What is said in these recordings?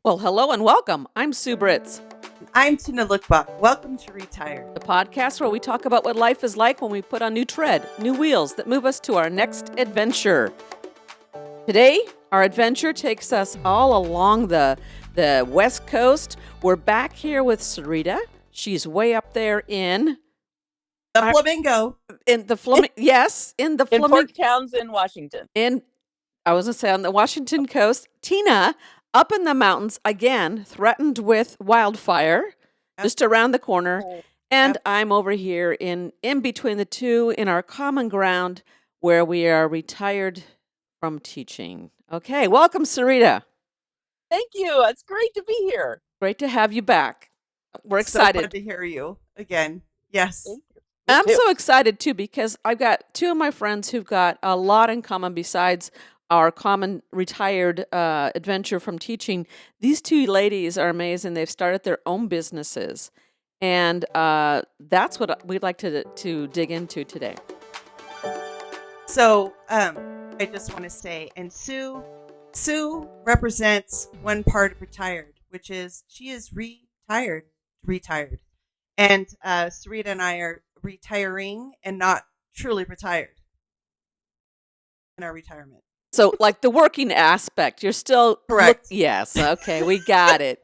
Well, hello and welcome. I'm Sue Britz, I'm Tina Lokkbakk. Welcome to Retire. the podcast where we talk about what life is like when we put on new tread, new wheels that move us to our next adventure. Today, our adventure takes us all along the West Coast. We're back here with Sarita. She's way up there in The Flamingo. in the Flamingo. Yes, in the in Flamingo. Port Townsend, Washington. I was going to say on the Washington coast. Tina, up in the mountains, again, threatened with wildfire, just around the corner. And I'm over here in between the two in our common ground where we are retired from teaching. Okay, welcome, Sarita. Thank you. It's great to be here. Great to have you back. We're So excited. glad to hear you again. Yes. Thank you. I'm so excited too because I've got two of my friends who've got a lot in common besides our common retired adventure from teaching. These two ladies are amazing. They've started their own businesses, and that's what we'd like to dig into today. So I just want to say, and Sue represents one part of retired, which is she is retired. And Sarita and I are retiring and not truly retired in our retirement. So, like the working aspect, you're still Correct. Yes. Okay, we got it.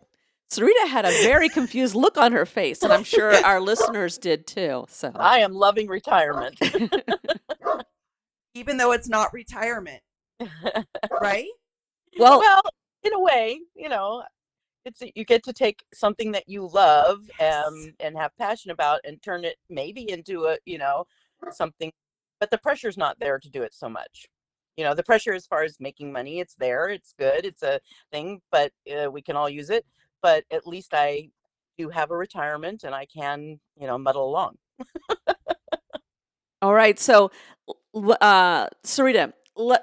Sarita had a very confused look on her face, and I'm sure our listeners did too. So I am loving retirement. Even though it's not retirement, right? well, in a way, you get to take something that you love and have passion about and turn it maybe into something, but the pressure's not there to do it so much. The pressure as far as making money, it's there, it's good, it's a thing, but we can all use it. But at least I do have a retirement and I can, muddle along. all right. So, Sarita,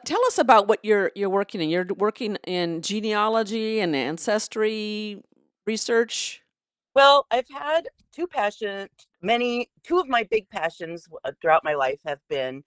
tell us about what you're working in. You're working in genealogy and ancestry research. Well, I've had two of my big passions throughout my life have been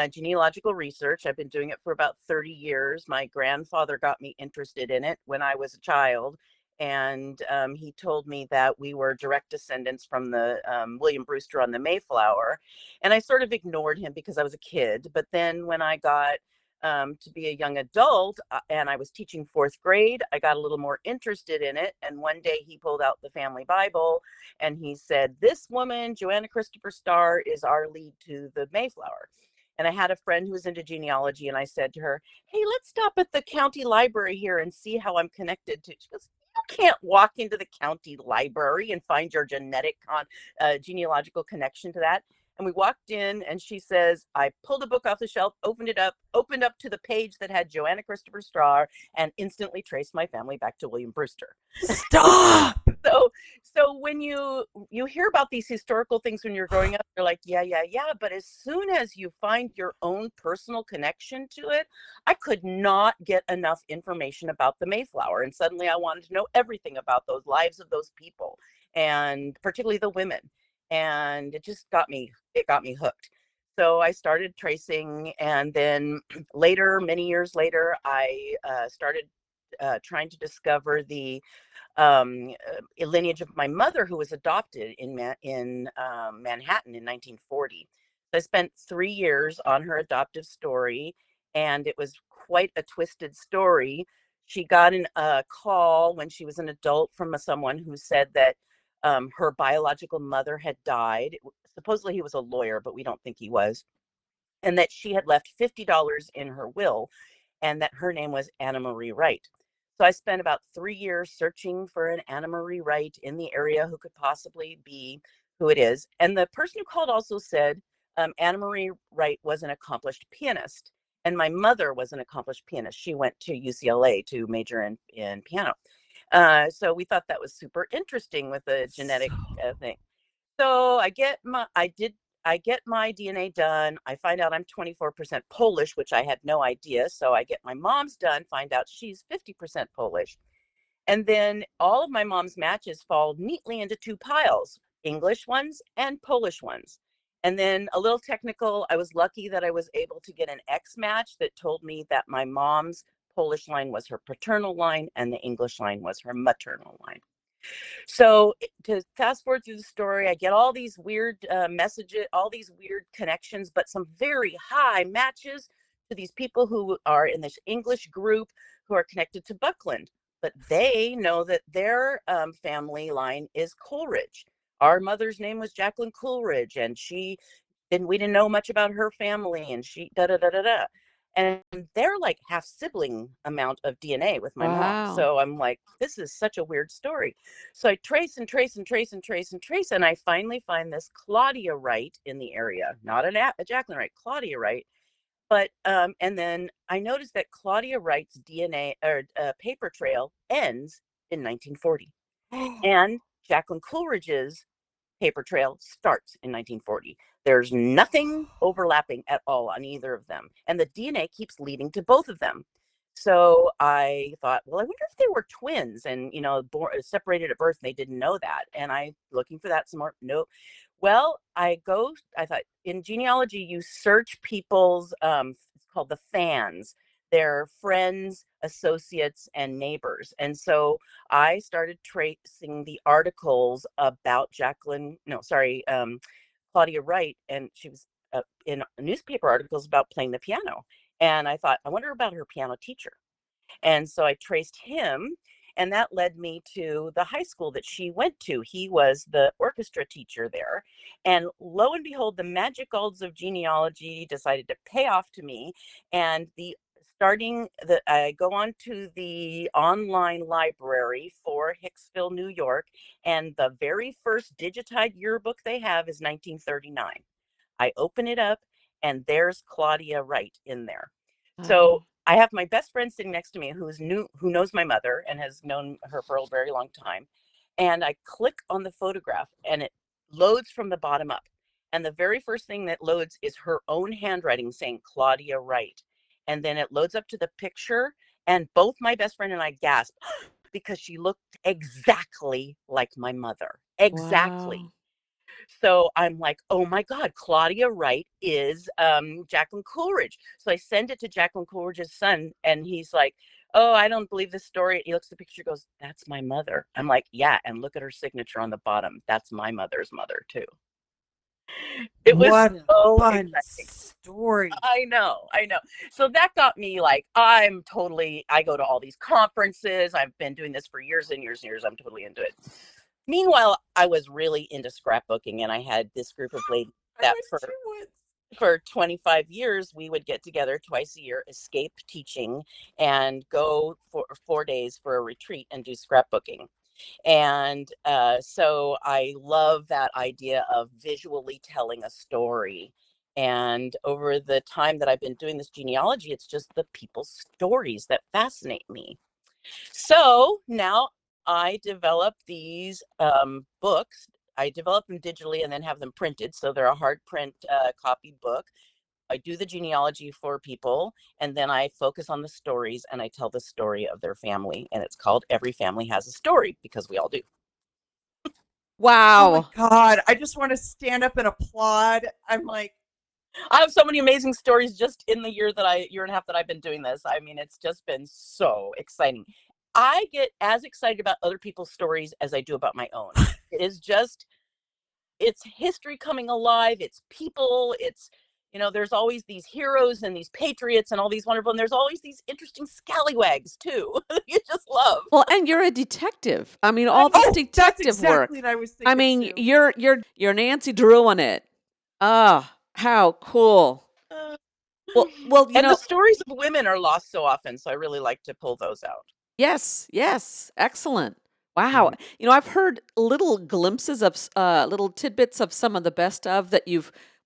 genealogical research. I've been doing it for about 30 years. My grandfather got me interested in it when I was a child. And he told me that we were direct descendants from the William Brewster on the Mayflower. And I sort of ignored him because I was a kid. But then when I got to be a young adult and I was teaching fourth grade, I got a little more interested in it. And one day he pulled out the family Bible and he said, "This woman, Joanna Christopher Starr, is our lead to the Mayflower." And I had a friend who was into genealogy, and I said to her, "Hey, let's stop at the county library here and see how I'm connected to." She goes, "You can't walk into the county library and find your genealogical connection to that." And we walked in, and she says, I pulled a book off the shelf, opened up to the page that had Joanna Christopher Starr, and instantly traced my family back to William Brewster. Stop. So when you hear about these historical things when you're growing up, you're like, yeah. But as soon as you find your own personal connection to it, I could not get enough information about the Mayflower. And suddenly I wanted to know everything about those lives of those people, and particularly the women. And it just got me hooked. So I started tracing, and then later, many years later, I started trying to discover the lineage of my mother, who was adopted in Manhattan in 1940. So I spent 3 years on her adoptive story, and it was quite a twisted story. She got a call when she was an adult from someone who said that her biological mother had died. Supposedly he was a lawyer, but we don't think he was. And that she had left $50 in her will, and that her name was Anna Marie Wright. So I spent about 3 years searching for an Anna Marie Wright in the area who could possibly be who it is. And the person who called also said Anna Marie Wright was an accomplished pianist. And my mother was an accomplished pianist. She went to UCLA to major in piano. So we thought that was super interesting with the genetic thing. So I get my DNA done. I find out I'm 24% Polish, which I had no idea. So I get my mom's done, find out she's 50% Polish. And then all of my mom's matches fall neatly into two piles, English ones and Polish ones. And then a little technical, I was lucky that I was able to get an X match that told me that my mom's Polish line was her paternal line, and the English line was her maternal line. So to fast forward through the story, I get all these weird messages, all these weird connections, but some very high matches to these people who are in this English group who are connected to Buckland. But they know that their family line is Coleridge. Our mother's name was Jacqueline Coleridge, and we didn't know much about her family, and she da da da da da. And they're like half sibling amount of DNA with my mom. Wow. So I'm like, this is such a weird story. So I trace and trace and trace and trace and trace, and I finally find this Claudia Wright in the area, not a Jacqueline Wright, Claudia Wright. But and then I noticed that Claudia Wright's DNA or paper trail ends in 1940, and Jacqueline Coleridge's paper trail starts in 1940. There's nothing overlapping at all on either of them. And the DNA keeps leading to both of them. So I thought, well, I wonder if they were twins and, separated at birth and they didn't know that. And I looking for that some more. Nope. Well, I thought in genealogy, you search people's, it's called the fans, their friends, associates, and neighbors. And so I started tracing the articles about Claudia Wright, and she was in newspaper articles about playing the piano. And I thought, I wonder about her piano teacher. And so I traced him, and that led me to the high school that she went to. He was the orchestra teacher there. And lo and behold, the magic odds of genealogy decided to pay off to me. And I go on to the online library for Hicksville, New York, and the very first digitized yearbook they have is 1939. I open it up, and there's Claudia Wright in there. So I have my best friend sitting next to me who knows my mother and has known her for a very long time. And I click on the photograph, and it loads from the bottom up. And the very first thing that loads is her own handwriting saying Claudia Wright. And then it loads up to the picture, and both my best friend and I gasped because she looked exactly like my mother. Exactly. Wow. So I'm like, oh my God, Claudia Wright is Jacqueline Coleridge. So I send it to Jacqueline Coleridge's son, and he's like, oh, I don't believe this story. He looks at the picture, goes, that's my mother. I'm like, yeah, and look at her signature on the bottom. That's my mother's mother too. It was What a so fun exciting. story. I know. So that got me like, I go to all these conferences. I've been doing this for years and years and years. I'm totally into it. Meanwhile, I was really into scrapbooking, and I had this group of ladies that for 25 years, we would get together twice a year, escape teaching, and go for 4 days for a retreat and do scrapbooking. And so I love that idea of visually telling a story. And over the time that I've been doing this genealogy, it's just the people's stories that fascinate me. So now I develop these books. I develop them digitally and then have them printed. So they're a hard print copy book. I do the genealogy for people, and then I focus on the stories, and I tell the story of their family. And it's called Every Family Has a Story, because we all do. Oh my Wow. God. I just want to stand up and applaud. I'm like, I have so many amazing stories just in the year and a half that I've been doing this. I mean, it's just been so exciting. I get as excited about other people's stories as I do about my own. It's history coming alive. It's people. There's always these heroes and these patriots and all these wonderful, and there's always these interesting scallywags too. You just love. Well, and you're a detective. I mean, all this that's detective exactly work. what I was thinking. I mean, too. you're Nancy Drew in it. Ah, how cool. Well, And the stories of women are lost so often, so I really like to pull those out. yes, excellent. Wow. I've heard little glimpses of little tidbits of some of the best of that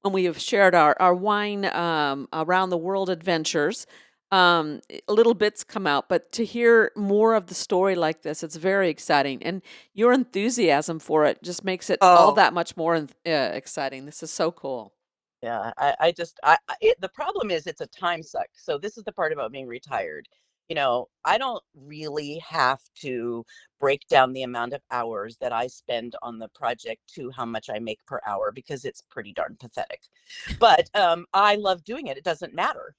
when we have shared our wine around the world adventures. Little bits come out, but to hear more of the story like this, it's very exciting, and your enthusiasm for it just makes it all that much more exciting. This is so cool. Yeah, the problem is it's a time suck. So this is the part about being retired. I don't really have to break down the amount of hours that I spend on the project to how much I make per hour, because it's pretty darn pathetic. But I love doing it. It doesn't matter.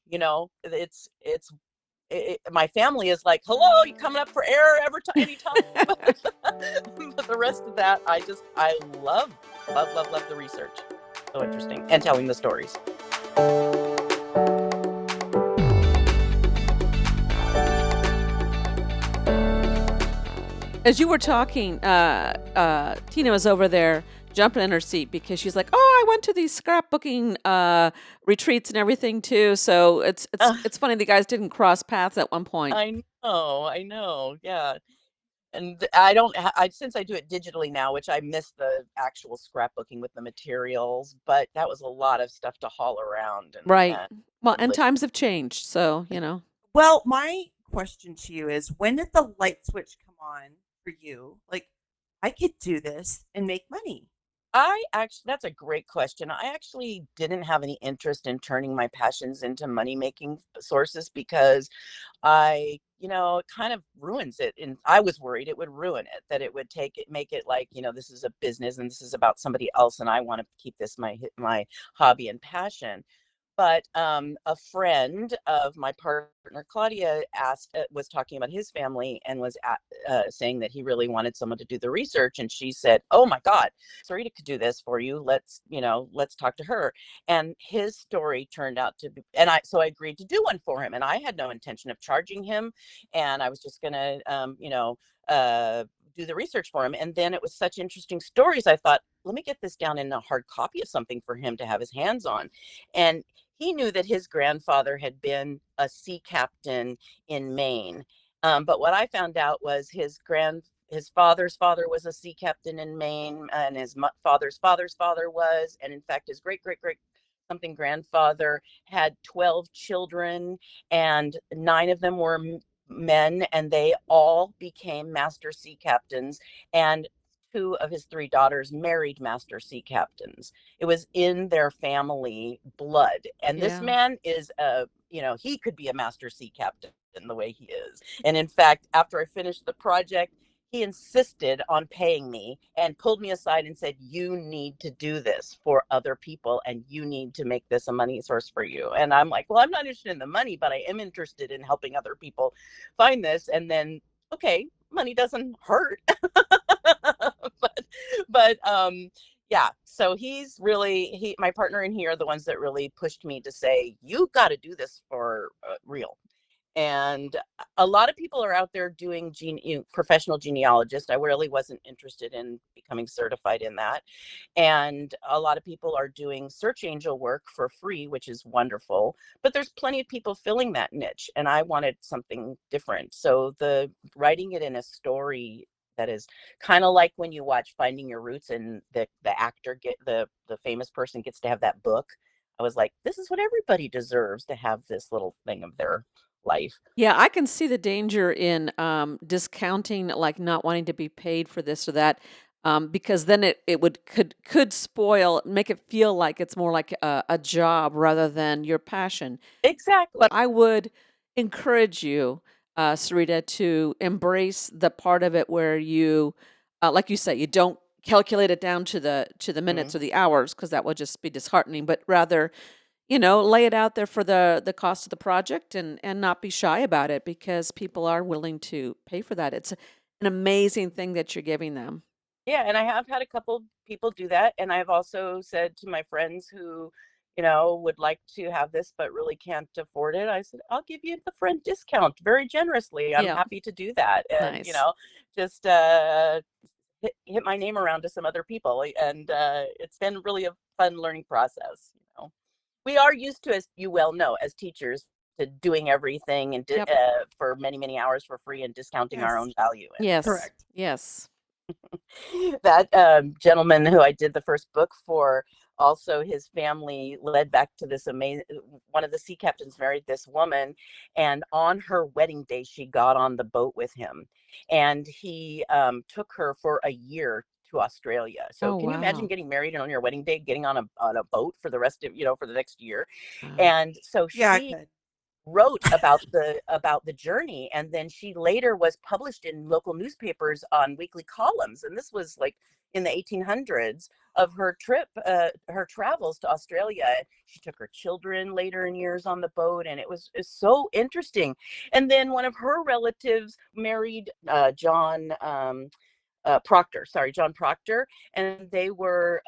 my family is like, hello, you coming up for air anytime? But the rest of that, I love the research. So interesting. And telling the stories. As you were talking, Tina was over there jumping in her seat because she's like, "Oh, I went to these scrapbooking retreats and everything too." So it's funny the guys didn't cross paths at one point. I know, yeah. And I don't, since I do it digitally now, which I miss the actual scrapbooking with the materials, but that was a lot of stuff to haul around Right. Well, and and times have changed, so Well, my question to you is, when did the light switch come on for you? Like, I could do this and make money. That's a great question. I actually didn't have any interest in turning my passions into money-making sources because it kind of ruins it. And I was worried it would ruin it, that it would make it like, this is a business and this is about somebody else. And I want to keep this my hobby and passion. But a friend of my partner, Claudia, was talking about his family and was saying that he really wanted someone to do the research. And she said, "Oh my God, Sarita could do this for you. Let's talk to her." And his story turned out to be, so I agreed to do one for him. And I had no intention of charging him, and I was just gonna, do the research for him. And then it was such interesting stories. I thought, let me get this down in a hard copy of something for him to have his hands on. And he knew that his grandfather had been a sea captain in Maine. But what I found out was his father's father was a sea captain in Maine, and his father's father's father was, and in fact, his great great great something grandfather had 12 children, and 9 of them were men, and they all became master sea captains. And 2 of his 3 daughters married master sea captains. It was in their family blood. And this yeah. man is he could be a master sea captain in the way he is. And in fact, after I finished the project, he insisted on paying me and pulled me aside and said, "You need to do this for other people, and you need to make this a money source for you." And I'm like, well, I'm not interested in the money, but I am interested in helping other people find this. And then, okay, money doesn't hurt. but yeah, so my partner and he are the ones that really pushed me to say, you got to do this for real. And a lot of people are out there doing professional genealogist. I really wasn't interested in becoming certified in that. And a lot of people are doing search angel work for free, which is wonderful. But there's plenty of people filling that niche, and I wanted something different. So the writing it in a story that is kind of like when you watch Finding Your Roots and the actor the famous person gets to have that book. I was like, this is what everybody deserves, to have this little thing of their life. Yeah, I can see the danger in discounting, like not wanting to be paid for this or that, because then it could spoil, make it feel like it's more like a job rather than your passion. Exactly. But I would encourage you, Sarita, to embrace the part of it where you, like you say, you don't calculate it down to the minutes or the hours, because that would just be disheartening. But rather, lay it out there for the cost of the project, and not be shy about it, because people are willing to pay for that. It's an amazing thing that you're giving them. Yeah, and I have had a couple people do that, and I've also said to my friends who, would like to have this but really can't afford it, I said, I'll give you the friend discount very generously. I'm Yeah, happy to do that. And, nice. just hit my name around to some other people. And it's been really a fun learning process. We are used to, as you well know, as teachers, to doing everything and Yep. for many, many hours for free and discounting our Yes. own value. Yes. Correct. Yes. That gentleman who I did the first book for, also his family led back to this amazing, one of the sea captains married this woman, and on her wedding day she got on the boat with him, and he took her for a year to Australia. So Oh, can you imagine wow. getting married and on your wedding day getting on a boat for the rest of, for the next year? Wow. And so Yeah, I she could. wrote about the journey, and then she later was published in local newspapers on weekly columns. And this was like in the 1800s of her her travels to Australia. She took her children later in years on the boat, and it's so interesting. And then one of her relatives married John Proctor, sorry, John Proctor, and they were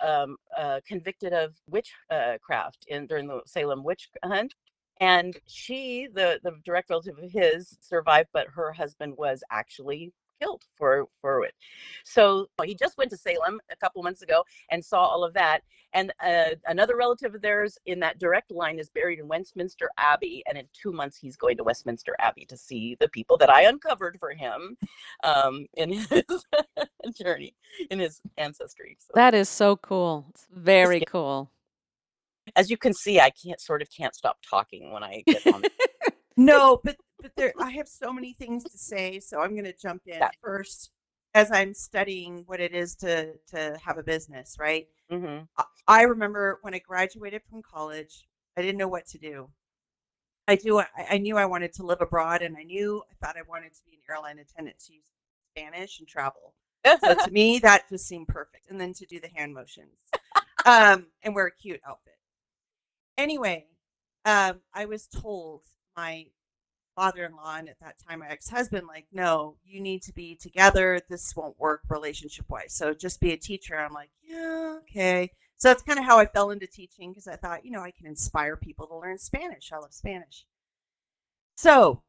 convicted of witchcraft during the Salem witch hunt. And the direct relative of his, survived, but her husband was actually killed for it. So he just went to Salem a couple months ago and saw all of that. And another relative of theirs in that direct line is buried in Westminster Abbey. And in 2 months, he's going to Westminster Abbey to see the people that I uncovered for him in his journey, in his ancestry. So, That is so cool. It's very cool. as you can see, I can't stop talking when I get on. No, but I have so many things to say, so I'm going to jump in first as I'm studying what it is to have a business, right? Mm-hmm. I remember when I graduated from college, I didn't know what to do. I knew I wanted to live abroad, and I thought I wanted to be an airline attendant to use Spanish and travel. So to me, that just seemed perfect. And then to do the hand motions and wear a cute outfit. Anyway, I was told, my father-in-law, and at that time my ex-husband, like, no, you need to be together. This won't work relationship-wise. So just be a teacher. I'm like, yeah, okay. So that's kind of how I fell into teaching, because I thought, I can inspire people to learn Spanish. I love Spanish. So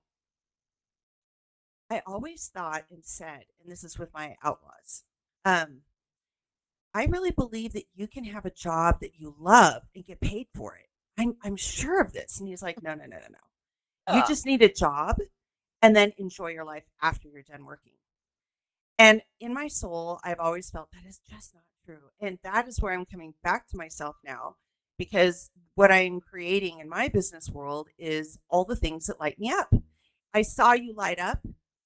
I always thought and said, and this is with my outlaws, I really believe that you can have a job that you love and get paid for it. I'm sure of this. And he's like, no. You just need a job and then enjoy your life after you're done working. And in my soul, I've always felt that is just not true. And that is where I'm coming back to myself now, because what I'm creating in my business world is all the things that light me up. I saw you light up,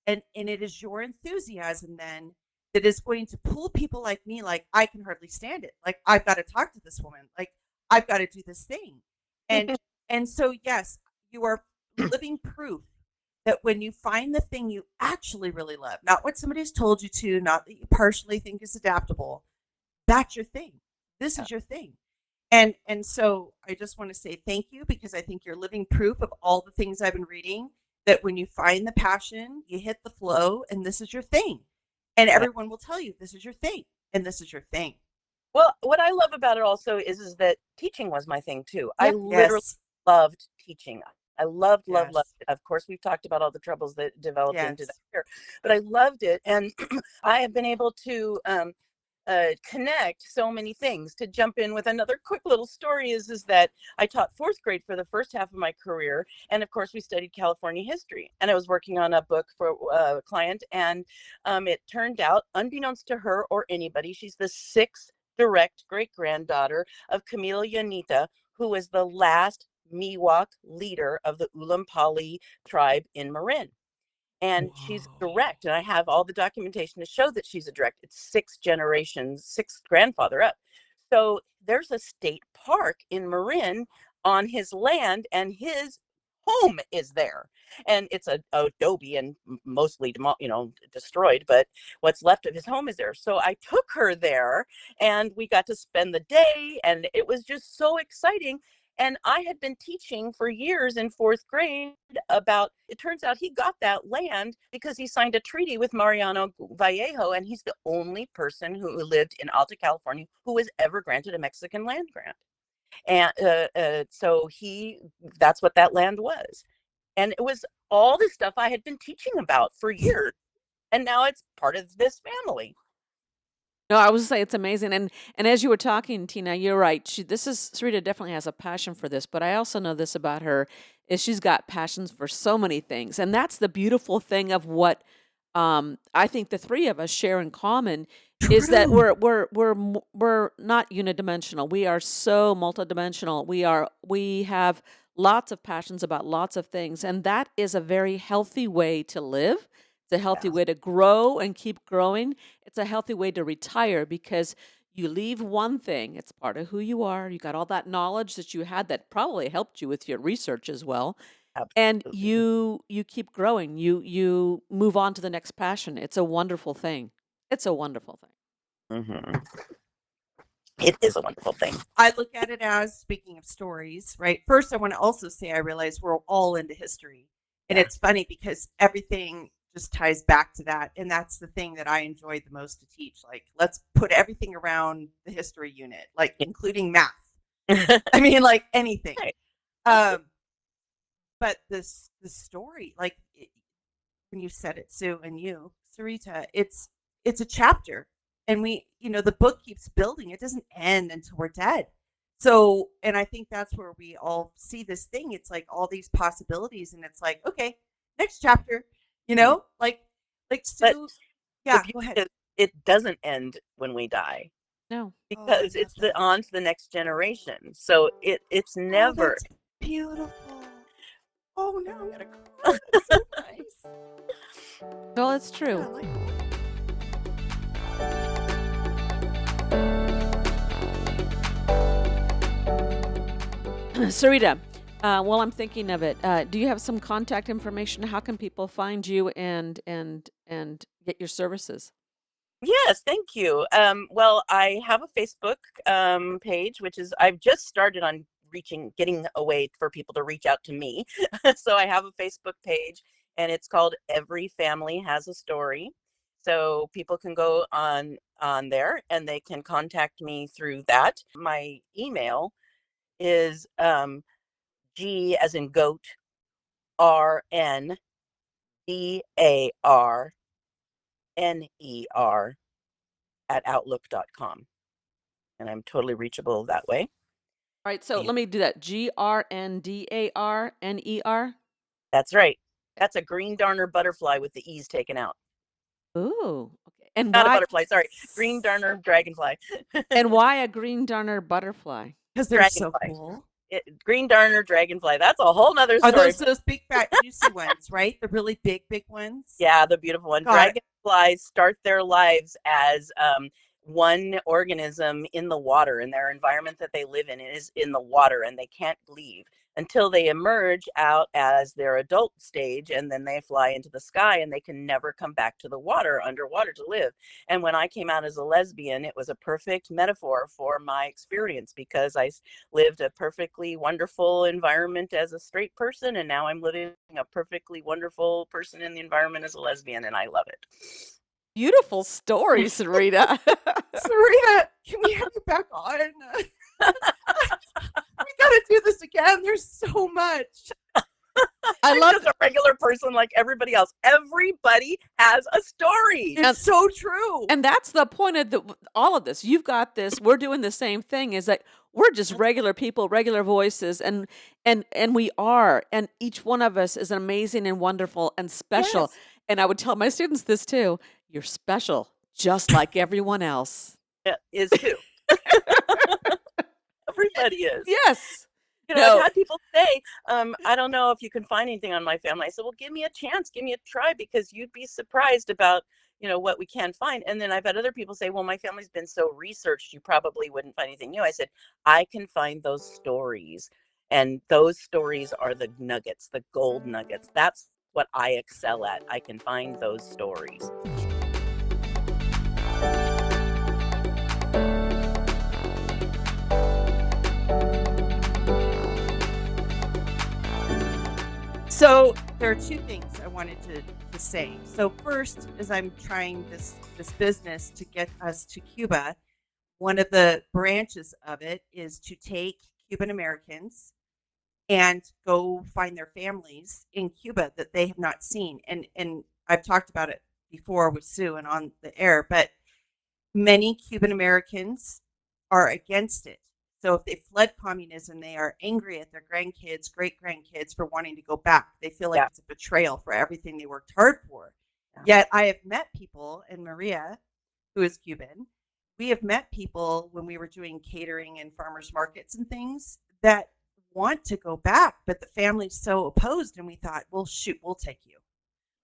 and it is your enthusiasm then that is going to pull people like me. Like, I can hardly stand it. Like, I've got to talk to this woman. Like, I've got to do this thing. And so, yes, you are living proof that when you find the thing you actually really love, not what somebody's told you to, not that you partially think is adaptable, that's your thing. This is your thing. And so I just want to say thank you, because I think you're living proof of all the things I've been reading, that when you find the passion, you hit the flow, and this is your thing. And everyone will tell you, this is your thing, and this is your thing. Well, what I love about it also is that teaching was my thing too. I literally loved teaching. I loved it. Of course, we've talked about all the troubles that developed into that here, but I loved it. And I have been able to connect so many things. To jump in with another quick little story is that I taught fourth grade for the first half of my career. And of course, we studied California history. And I was working on a book for a client. And it turned out, unbeknownst to her or anybody, she's the 6th direct great-granddaughter of Camille Yanita, who was the last Miwok leader of the Ulampali tribe in Marin. And she's direct, and I have all the documentation to show that she's a direct. It's 6 generations, 6th grandfather up. So there's a state park in Marin on his land, and his home is there. And it's a adobe and mostly destroyed, but what's left of his home is there. So I took her there, and we got to spend the day, and it was just so exciting. And I had been teaching for years in fourth grade about, it turns out he got that land because he signed a treaty with Mariano Vallejo, and he's the only person who lived in Alta California who was ever granted a Mexican land grant. And so that's what that land was. And it was all the stuff I had been teaching about for years. And now it's part of this family. No, I was say it's amazing, and as you were talking, Tina, you're right. Sarita definitely has a passion for this, but I also know this about her is she's got passions for so many things, and that's the beautiful thing of what I think the three of us share in common is that we're not unidimensional. We are so multidimensional. We have lots of passions about lots of things, and that is a very healthy way to live. It's a healthy way to grow and keep growing. It's a healthy way to retire because you leave one thing. It's part of who you are. You got all that knowledge that you had that probably helped you with your research as well. And you keep growing. You move on to the next passion. It's a wonderful thing. It's a wonderful thing. Mm-hmm. It is a wonderful thing. I look at it as, speaking of stories, right? First, I want to also say I realize we're all into history. And it's funny because everything just ties back to that. And that's the thing that I enjoyed the most to teach. Like, let's put everything around the history unit, like including math. I mean, like anything. But the story, like when you said it, Sue, and you, Sarita, it's a chapter. And the book keeps building. It doesn't end until we're dead. So, and I think that's where we all see this thing. It's like all these possibilities, and it's like, okay, next chapter, like Sue. Yeah, go ahead. It doesn't end when we die. No, because it's on to the next generation. So it's never. That's beautiful. Oh, now I'm gonna cry. That's so nice. Well, it's true. Yeah, I like Sarita, while I'm thinking of it, do you have some contact information? How can people find you and get your services? Yes, thank you. Well, I have a Facebook page, which is I've just started on getting a way for people to reach out to me. So I have a Facebook page, and it's called Every Family Has a Story. So people can go on there, and they can contact me through that. My email is G as in goat, RNDARNER at outlook.com. And I'm totally reachable that way. All right, so let me do that. GRNDARNER. That's right. That's a green darner butterfly with the E's taken out. Ooh, okay. And Not why? a butterfly, sorry. Green darner dragonfly. And why a green darner butterfly? because they're so cool. Green darner dragonfly. That's a whole nother story. Are those big, fat, juicy ones, right? The really big ones? Yeah, the beautiful one. Dragonflies start their lives as one organism in the water, and their environment that they live in is in the water, and they can't leave until they emerge out as their adult stage, and then they fly into the sky, and they can never come back to the water, underwater, to live. And when I came out as a lesbian, it was a perfect metaphor for my experience, because I lived a perfectly wonderful environment as a straight person, and now I'm living a perfectly wonderful person in the environment as a lesbian, and I love it. Beautiful story, Sarita. Sarita, can we have you back on? We gotta do this again. There's so much. I'm just a regular person like everybody else. Everybody has a story. It's so true. And that's the point of all of this. You've got this. We're doing the same thing. Is that we're just regular people, regular voices, and we are. And each one of us is amazing and wonderful and special. Yes. And I would tell my students this too. You're special, just like everyone else. Is too. Everybody is. Yes. I've had people say, I don't know if you can find anything on my family. I said, well, give me a chance, give me a try, because you'd be surprised about, what we can find. And then I've had other people say, well, my family's been so researched, you probably wouldn't find anything new. I said, I can find those stories. And those stories are the nuggets, the gold nuggets. That's what I excel at. I can find those stories. So there are two things I wanted to say. So first, as I'm trying this business to get us to Cuba, one of the branches of it is to take Cuban Americans and go find their families in Cuba that they have not seen. And I've talked about it before with Sue and on the air, but many Cuban Americans are against it. So if they fled communism, they are angry at their grandkids, great-grandkids for wanting to go back. They feel like it's a betrayal for everything they worked hard for. Yeah. Yet I have met people, and Maria, who is Cuban, we have met people when we were doing catering and farmers markets and things that want to go back, but the family's so opposed, and we thought, well, shoot, we'll take you.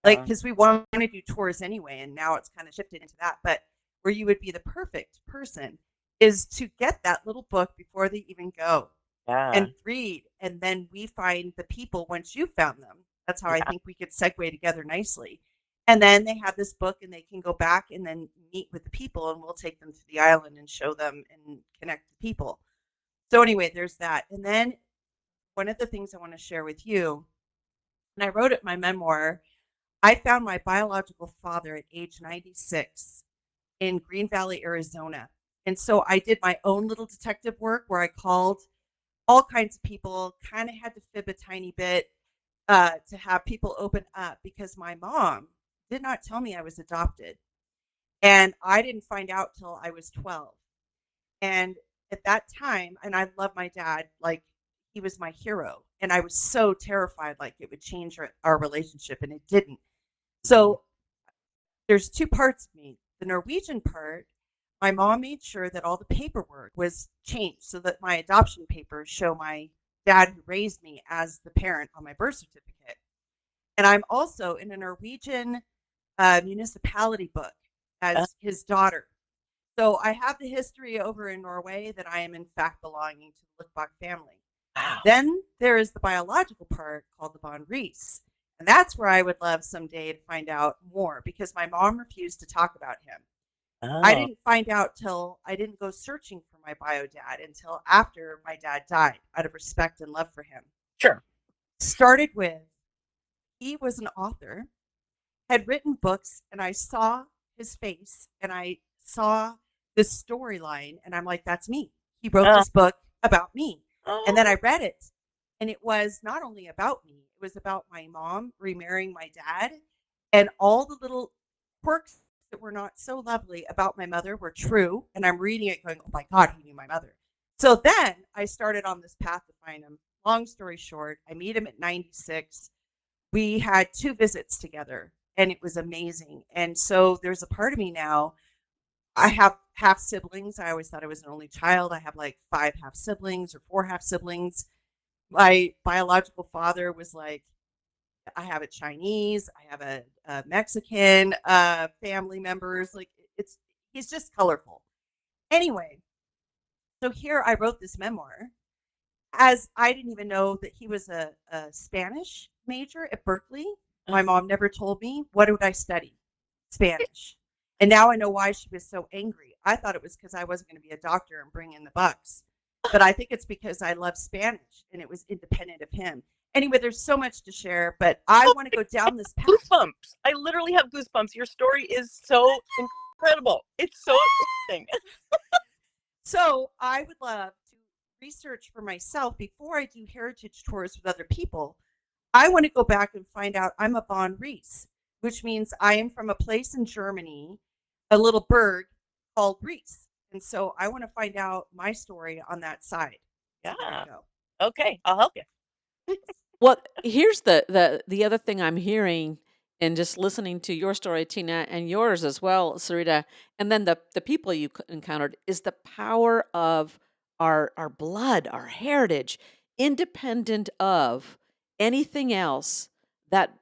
Like, because we want to do tours anyway, and now it's kind of shifted into that. But where you would be the perfect person is to get that little book before they even go and read. And then we find the people once you found them. That's how I think we could segue together nicely. And then they have this book and they can go back and then meet with the people and we'll take them to the island and show them and connect the people. So anyway, there's that. And then one of the things I want to share with you, and I wrote it in my memoir, I found my biological father at age 96 in Green Valley, Arizona. And so I did my own little detective work where I called all kinds of people, kind of had to fib a tiny bit to have people open up because my mom did not tell me I was adopted. And I didn't find out till I was 12. And at that time, and I love my dad, like he was my hero. And I was so terrified like it would change our relationship, and it didn't. So there's two parts of me. The Norwegian part, my mom made sure that all the paperwork was changed so that my adoption papers show my dad who raised me as the parent on my birth certificate. And I'm also in a Norwegian municipality book Uh, as his daughter. So I have the history over in Norway that I am in fact belonging to the Lokkbakk family. wow. Then there is the biological part called the Von Rees. And that's where I would love someday to find out more because my mom refused to talk about him. I Oh, didn't find out till I didn't go searching for my bio dad until after my dad died out of respect and love for him. sure. Started with, he was an author, had written books, and I saw his face and I saw this storyline, and I'm like, that's me. He wrote Uh, this book about me. And then oh, I read it, and it was not only about me, it was about my mom remarrying my dad, and all the little quirks that were not so lovely about my mother were true. And I'm reading it going, oh my God, he knew my mother. So then I started on this path to find him. Long story short, I meet him at 96. We had 2 visits together, and it was amazing. And so there's a part of me now. I have half siblings. I always thought I was an only child. I have like 5 half siblings or 4 half siblings. My biological father was like, I have a Chinese, I have a Mexican family members. Like he's just colorful. Anyway, so here I wrote this memoir as I didn't even know that he was a Spanish major at Berkeley. My mom never told me. What would I study? Spanish. And now I know why she was so angry. I thought it was because I wasn't going to be a doctor and bring in the bucks. But I think it's because I love Spanish and it was independent of him. Anyway, there's so much to share, but I want to go down this path. goosebumps. I literally have goosebumps. Your story is so incredible. It's so interesting. So I would love to research for myself before I do heritage tours with other people. I want to go back and find out I'm a Von Rees, which means I am from a place in Germany, a little burg called Rees. And so I want to find out my story on that side. So there Yeah. you go. Okay, I'll help you. Well, here's the other thing I'm hearing and just listening to your story, Tina, and yours as well, Sarita, and then the people you encountered is the power of our blood, our heritage, independent of anything else. That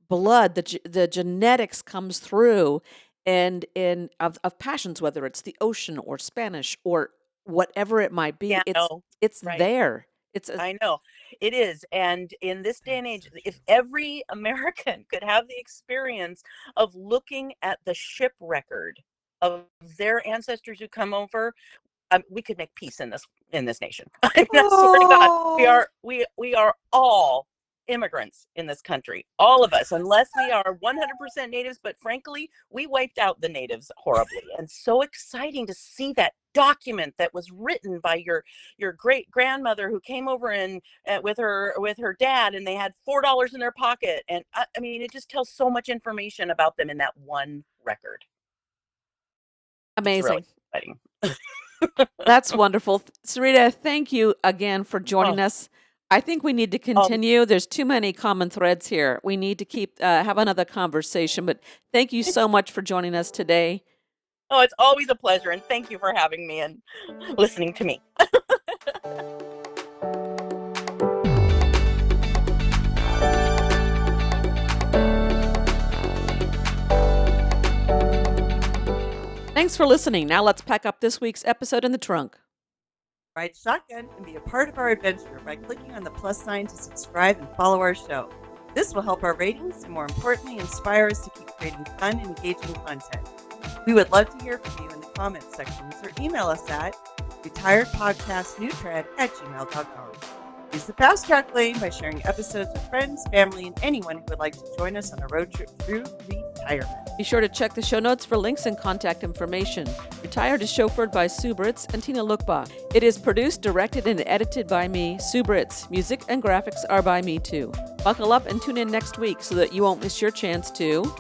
blood, the genetics comes through, and in of passions, whether it's the ocean or Spanish or whatever it might be, Yeah, no, it's right. there. It's a, I know it is. And in this day and age, if every American could have the experience of looking at the ship record of their ancestors who come over, we could make peace in this nation. I mean, I swear to God, Oh, we are all immigrants in this country, all of us, unless we are 100% natives. But frankly, we wiped out the natives horribly, and so exciting to see that document that was written by your great grandmother who came over and with her dad, and they had $4 in their pocket, and I mean, it just tells so much information about them in that one record. It's really amazing. exciting. That's wonderful. Sarita, thank you again for joining Oh, us. I think we need to um, continue. There's too many common threads here. We need to keep have another conversation. But thank you so much for joining us today. oh, it's always a pleasure, and thank you for having me and listening to me. Thanks for listening. Now let's pack up this week's episode in the trunk. ride shotgun and be a part of our adventure by clicking on the plus sign to subscribe and follow our show. This will help our ratings and, more importantly, inspire us to keep creating fun and engaging content. We would love to hear from you in the comments sections or email us at retiredpodcastnewtread@gmail.com. Use the fast track lane by sharing episodes with friends, family, and anyone who would like to join us on a road trip through retirement. Be sure to check the show notes for links and contact information. Retired is chauffeured by Sue Britz and Tina Lokkbakk. It is produced, directed, and edited by me, Sue Britz. Music and graphics are by me too. Buckle up and tune in next week so that you won't miss your chance to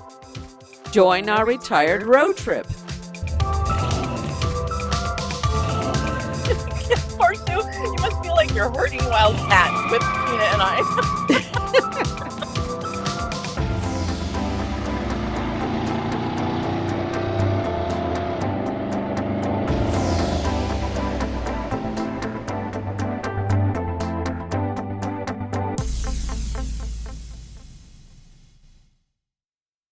join our retired road trip. Poor Sue, you must feel like you're herding wild cats with Tina and I.